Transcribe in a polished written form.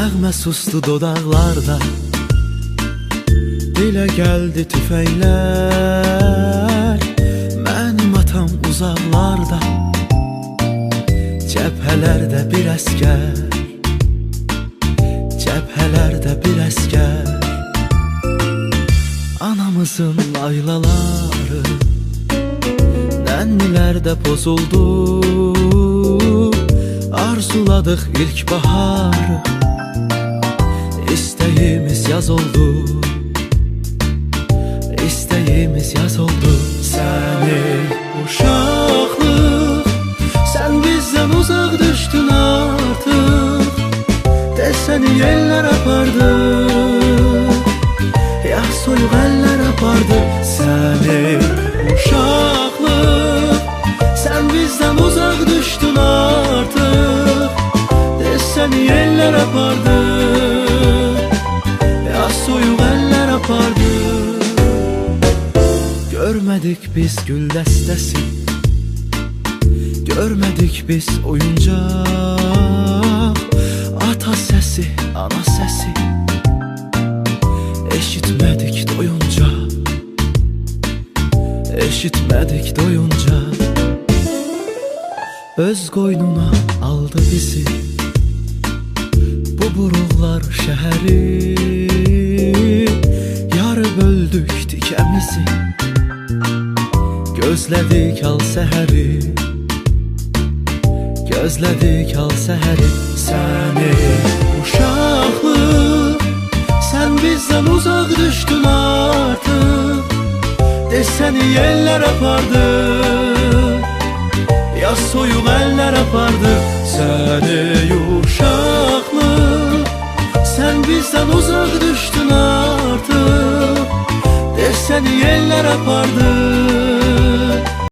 Nəğmə sustu dodaqlarda, dilə gəldi tüfəklər. Mənim atam uzaqlarda, cəbhələrdə bir əskər, cəbhələrdə bir əskər. Anamızın laylaları nənnilərdə pozuldu. Arzuladıq ilk baharı, İstəyimiz yaz oldu, İstəyimiz yaz oldu. Səni uşaqlıq, sən bizdən uzaq düşdün artıq. Desəni yellər apardı, yaş soyuq əllər apardı. Səni uşaqlıq, sən bizdən uzaq düşdün artıq. Desəni yellər apardı, yaş soyuq əllər apardı. Görmədik biz gül dəstəsi, görmədik biz oyuncaq. Ata səsi, ana səsi eşitmədik doyunca, eşitmədik doyunca. Öz qoynuna aldı bizi bu buruqlar şəhəri. Yarı böldük tikəmizi, gözlədik al səhəri, gözlədik al səhəri. Səni uşaqlıq, sən bizdən uzaq düşdün artıq. Desəni yellər apardı, yaş soyuq əllər apardı. Səni uşaqlıq, sən bizdən uzaq düşdün artıq. Desəni yellər apardı,